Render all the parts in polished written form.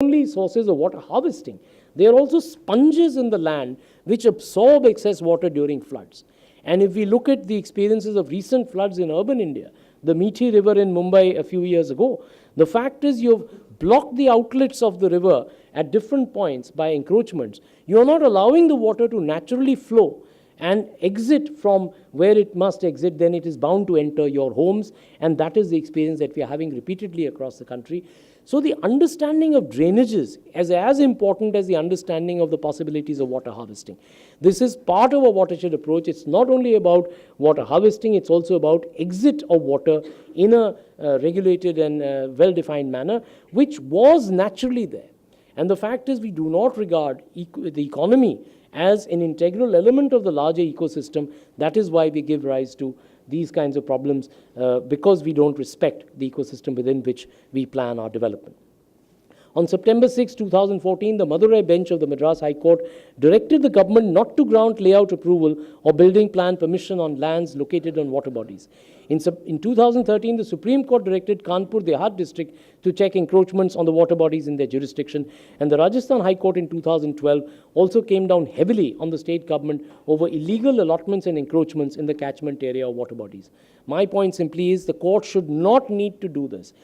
only sources of water harvesting, they are also sponges in the land which absorb excess water during floods. And if we look at the experiences of recent floods in urban India, the Mihir River in Mumbai a few years ago, the fact is you've blocked the outlets of the river at different points by encroachments. You are not allowing the water to naturally flow and exit from where it must exit, then it is bound to enter your homes, and that is the experience that we are having repeatedly across the country. So the understanding of drainages is as important as the understanding of the possibilities of water harvesting. This is part of a watershed approach. It's not only about water harvesting, it's also about exit of water in a regulated and well-defined manner, which was naturally there. And the fact is we do not regard the economy as an integral element of the larger ecosystem. That is why we give rise to these kinds of problems, because we don't respect the ecosystem within which we plan our development. On September 6, 2014, the Madurai bench of the Madras High Court directed the government not to grant layout approval or building plan permission on lands located on water bodies. In 2013, the Supreme Court directed Kanpur Dehat district to check encroachments on the water bodies in their jurisdiction, and the Rajasthan High Court in 2012 also came down heavily on the state government over illegal allotments and encroachments in the catchment area of water bodies. My point simply is the court should not need to do this.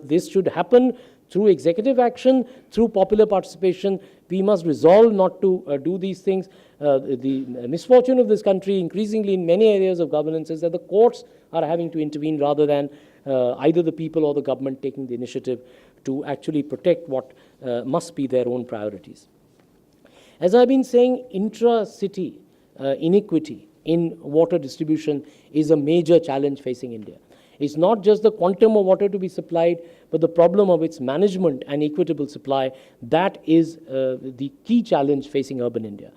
This should happen through executive action, through popular participation. We must resolve not to do these things. The misfortune of this country increasingly in many areas of governance is that the courts are having to intervene rather than either the people or the government taking the initiative to actually protect what must be their own priorities. As I've been saying, intra-city inequity in water distribution is a major challenge facing India. It's not just the quantum of water to be supplied, but the problem of its management and equitable supply. That is the key challenge facing urban India.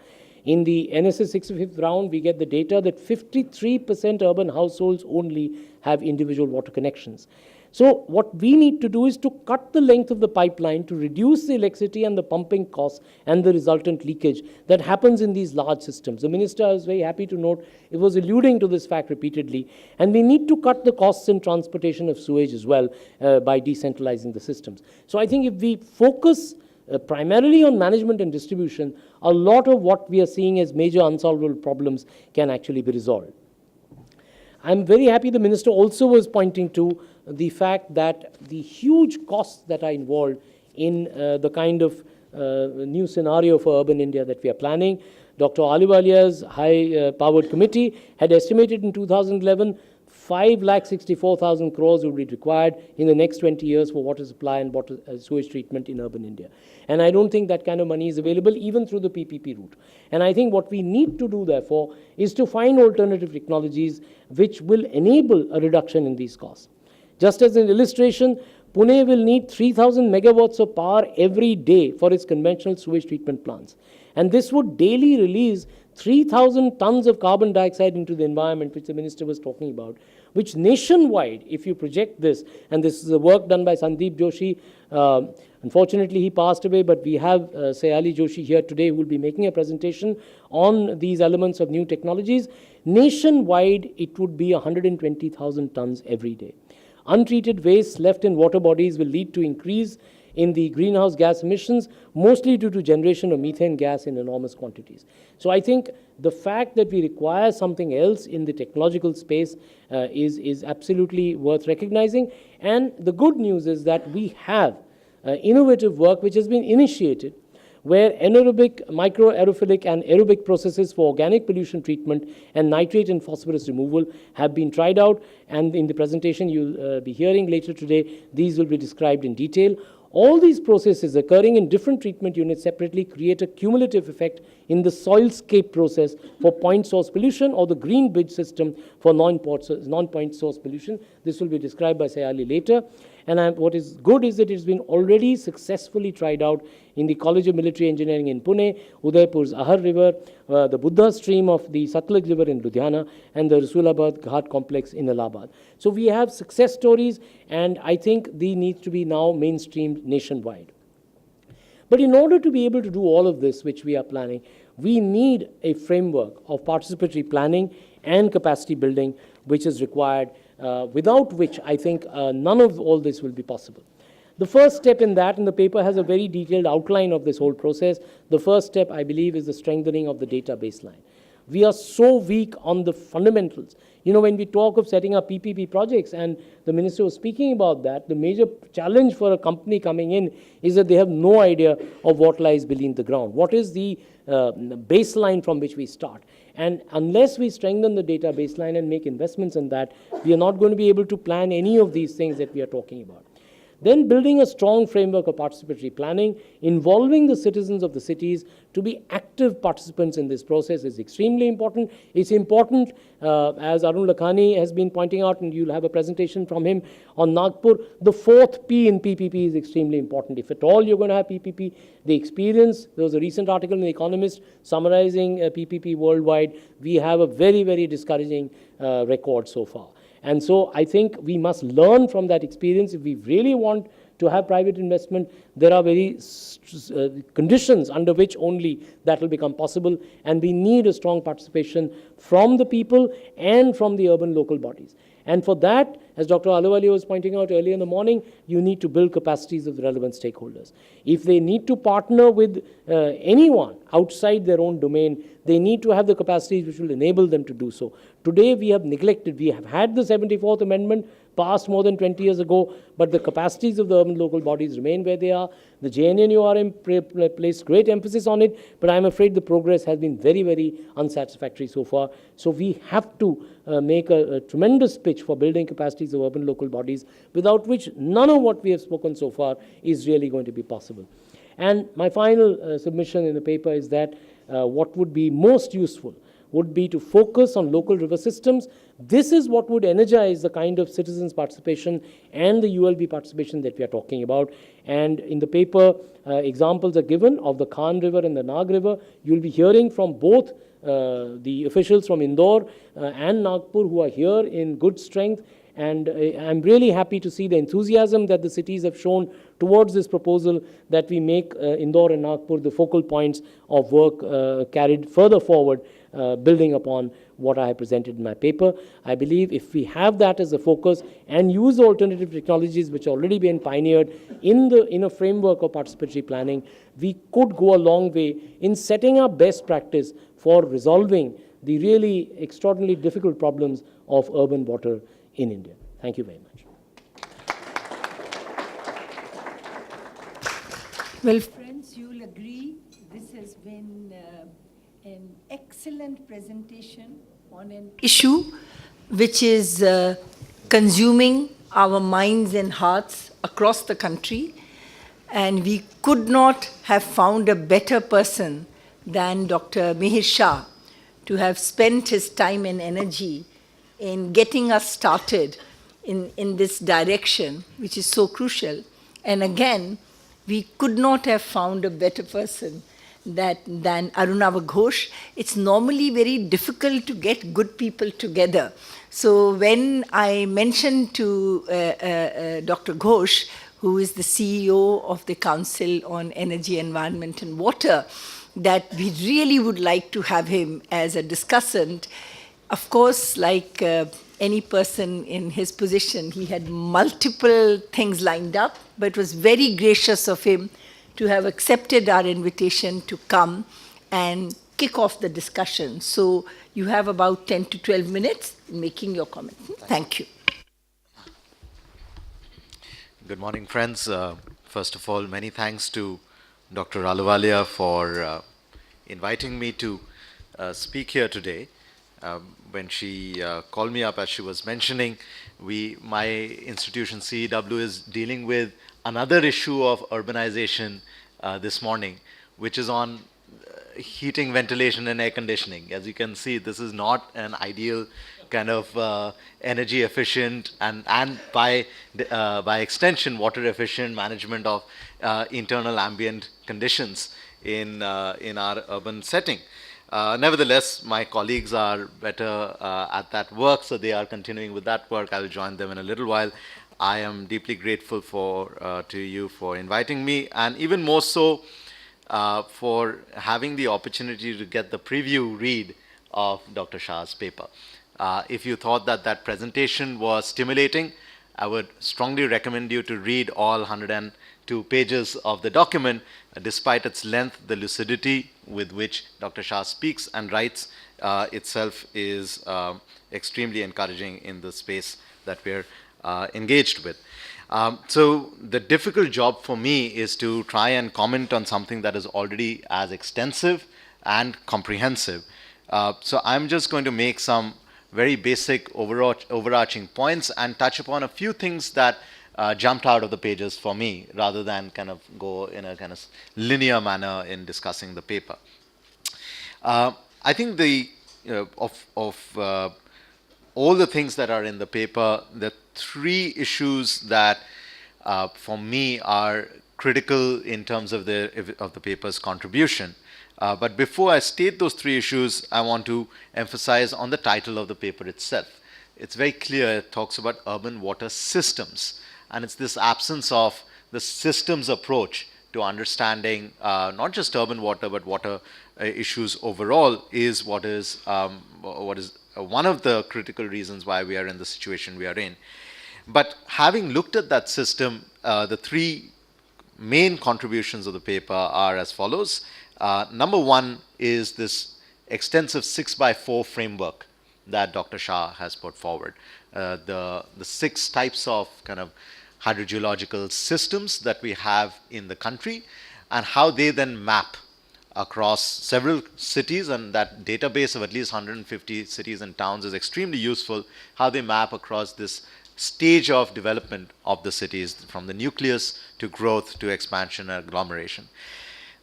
In the NSS 65th round, we get the data that 53% urban households only have individual water connections. So what we need to do is to cut the length of the pipeline to reduce the electricity and the pumping costs and the resultant leakage that happens in these large systems. The minister, I was very happy to note, it was alluding to this fact repeatedly. And we need to cut the costs in transportation of sewage as well by decentralizing the systems. So I think if we focus primarily on management and distribution, a lot of what we are seeing as major unsolvable problems can actually be resolved. I'm very happy the minister also was pointing to the fact that the huge costs that are involved in the kind of new scenario for urban India that we are planning. Dr. Ahluwalia's high-powered committee had estimated in 2011 5,64,000 crores would be required in the next 20 years for water supply and water sewage treatment in urban India. And I don't think that kind of money is available even through the PPP route. And I think what we need to do, therefore, is to find alternative technologies which will enable a reduction in these costs. Just as an illustration, Pune will need 3,000 megawatts of power every day for its conventional sewage treatment plants. And this would daily release 3,000 tons of carbon dioxide into the environment, which the minister was talking about, which nationwide, if you project this, and this is a work done by Sandeep Joshi, unfortunately he passed away, but we have Sayali Joshi here today who will be making a presentation on these elements of new technologies. Nationwide, it would be 120,000 tons every day. Untreated waste left in water bodies will lead to increase in the greenhouse gas emissions, mostly due to generation of methane gas in enormous quantities. So I think the fact that we require something else in the technological space is absolutely worth recognizing. And the good news is that we have innovative work which has been initiated where anaerobic, microaerophilic and aerobic processes for organic pollution treatment and nitrate and phosphorus removal have been tried out, and in the presentation you'll be hearing later today, these will be described in detail. All these processes occurring in different treatment units separately create a cumulative effect in the soilscape process for point source pollution or the green bridge system for non-point source pollution. This will be described by Sayali later. And what is good is that it has been already successfully tried out in the College of Military Engineering in Pune, Udaipur's Ahar River, the Buddha stream of the Satluj River in Ludhiana, and the Rasulabad Ghat complex in Allahabad. So we have success stories, and I think they need to be now mainstreamed nationwide. But in order to be able to do all of this, which we are planning, we need a framework of participatory planning and capacity building, which is required, without which I think none of all this will be possible. The first step in that, and the paper has a very detailed outline of this whole process, the first step, I believe, is the strengthening of the data baseline. We are so weak on the fundamentals. You know, when we talk of setting up PPP projects, and the minister was speaking about that, the major challenge for a company coming in is that they have no idea of what lies beneath the ground. What is the baseline from which we start? And unless we strengthen the data baseline and make investments in that, we are not going to be able to plan any of these things that we are talking about. Then building a strong framework of participatory planning, involving the citizens of the cities to be active participants in this process is extremely important. It's important, as Arun Lakhani has been pointing out, and you'll have a presentation from him on Nagpur, the fourth P in PPP is extremely important. If at all you're going to have PPP, the experience, there was a recent article in The Economist summarizing PPP worldwide. We have a very, very discouraging record so far. And so I think we must learn from that experience. If we really want to have private investment, there are very conditions under which only that will become possible. And we need a strong participation from the people and from the urban local bodies. And for that, as Dr. Ahluwalia was pointing out earlier in the morning, you need to build capacities of the relevant stakeholders. If they need to partner with anyone outside their own domain, they need to have the capacities which will enable them to do so. Today, we have neglected. We have had the 74th Amendment passed more than 20 years ago, but the capacities of the urban local bodies remain where they are. The JNNURM placed great emphasis on it, but I'm afraid the progress has been very, very unsatisfactory so far. So we have to make a tremendous pitch for building capacities of urban local bodies, without which none of what we have spoken so far is really going to be possible. And my final submission in the paper is that what would be most useful would be to focus on local river systems. This is what would energize the kind of citizens' participation and the ULB participation that we are talking about. And in the paper, examples are given of the Khan River and the Nag River. You'll be hearing from both the officials from Indore and Nagpur who are here in good strength. And I'm really happy to see the enthusiasm that the cities have shown towards this proposal, that we make Indore and Nagpur the focal points of work carried further forward, building upon what I have presented in my paper. I believe if we have that as a focus and use the alternative technologies which are already been pioneered in a framework of participatory planning, we could go a long way in setting up best practice for resolving the really extraordinarily difficult problems of urban water in India. Thank you very much. Well, friends, you'll agree this has been an excellent presentation on an issue which is consuming our minds and hearts across the country. And we could not have found a better person than Dr. Mihir Shah to have spent his time and energy in getting us started in this direction, which is so crucial. And again, we could not have found a better person than Arunabha Ghosh. It's normally very difficult to get good people together. So when I mentioned to Dr. Ghosh, who is the CEO of the Council on Energy, Environment and Water, that we really would like to have him as a discussant. Of course, like any person in his position, he had multiple things lined up, but it was very gracious of him to have accepted our invitation to come and kick off the discussion. So you have about 10 to 12 minutes in making your comment. Thank you. Good morning, friends. First of all, many thanks to Dr. Ahluwalia for inviting me to speak here today. When she called me up, as she was mentioning, my institution, CEW, is dealing with another issue of urbanization this morning, which is on heating, ventilation, and air conditioning. As you can see, this is not an ideal kind of energy efficient and by extension water efficient management of internal ambient conditions in our urban setting. Nevertheless, my colleagues are better at that work, so they are continuing with that work. I will join them in a little while. I am deeply grateful to you for inviting me, and even more so for having the opportunity to get the preview read of Dr. Shah's paper. If you thought that presentation was stimulating I would strongly recommend you to read all 102 pages of the document. Despite its length, the lucidity with which Dr. Shah speaks and writes itself is extremely encouraging in the space that we're engaged with. So the difficult job for me is to try and comment on something that is already as extensive and comprehensive. So I'm just going to make some very basic overarching points and touch upon a few things that jumped out of the pages for me, rather than kind of go in a kind of linear manner in discussing the paper. I think of all the things that are in the paper, the three issues that for me are critical in terms of the paper's contribution. But before I state those three issues, I want to emphasize on the title of the paper itself. It's very clear, it talks about urban water systems. And it's this absence of the systems approach to understanding not just urban water, but water issues overall is what is one of the critical reasons why we are in the situation we are in. But having looked at that system, the three main contributions of the paper are as follows. Number one is this extensive 6x4 framework that Dr. Shah has put forward. The 6 types of kind of hydrogeological systems that we have in the country, and how they then map across several cities, and that database of at least 150 cities and towns is extremely useful, how they map across this stage of development of the cities, from the nucleus to growth to expansion and agglomeration.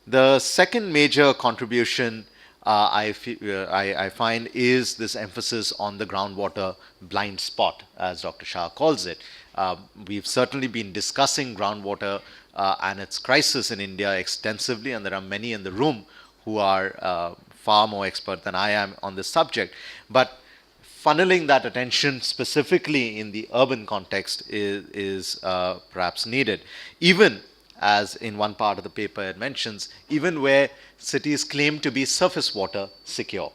The second major contribution I find is this emphasis on the groundwater blind spot, as Dr. Shah calls it. We've certainly been discussing groundwater and its crisis in India extensively, and there are many in the room who are far more expert than I am on this subject. But funneling that attention specifically in the urban context is perhaps needed. Even as in one part of the paper it mentions, even where cities claim to be surface water secure.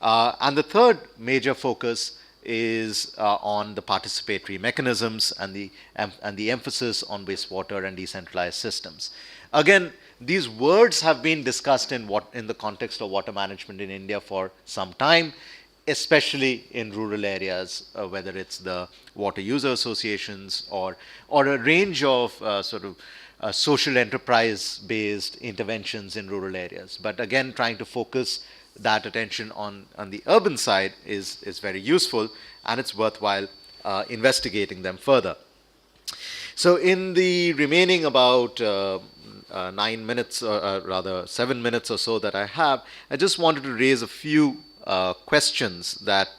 And the third major focus is on the participatory mechanisms and the emphasis on wastewater and decentralized systems. Again, these words have been discussed in the context of water management in India for some time, especially in rural areas, whether it's the water user associations or a range of social enterprise-based interventions in rural areas. But again, trying to focus that attention on the urban side is very useful, and it's worthwhile investigating them further. So in the remaining about 9 minutes, or rather 7 minutes or so that I have, I just wanted to raise a few questions that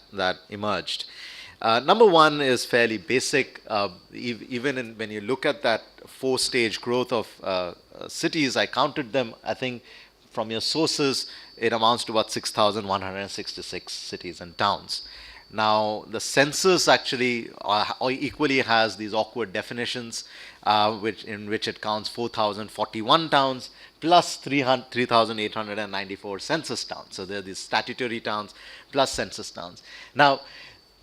emerged. Number one is fairly basic. Even when you look at that 4-stage growth of cities, I counted them, I think from your sources, it amounts to about 6,166 cities and towns. Now, the census actually equally has these awkward definitions, in which it counts 4,041 towns plus 3,894 census towns. So there are these statutory towns plus census towns. Now,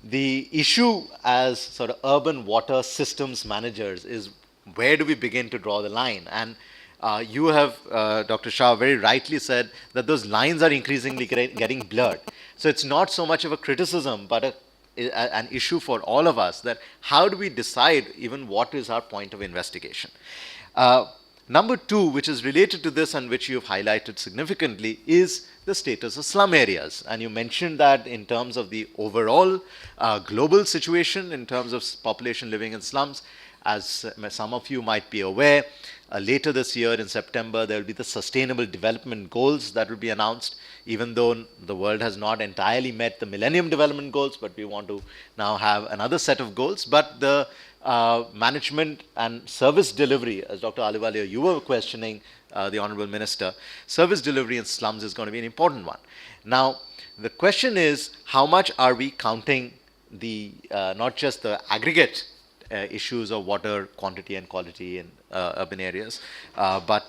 the issue as sort of urban water systems managers is, where do we begin to draw the line? And you have, Dr. Shah, very rightly said that those lines are increasingly getting blurred. So it's not so much of a criticism, but an issue for all of us, that how do we decide even what is our point of investigation? Number two, which is related to this and which you've highlighted significantly, is the status of slum areas. And you mentioned that in terms of the overall global situation, in terms of population living in slums. As some of you might be aware, later this year in September, there will be the Sustainable Development Goals that will be announced, even though the world has not entirely met the Millennium Development Goals, but we want to now have another set of goals. But the management and service delivery, as Dr. Ahluwalia, you were questioning the Hon'ble Minister, service delivery in slums is going to be an important one. Now, the question is, how much are we counting the not just the aggregate issues of water quantity and quality in urban areas, but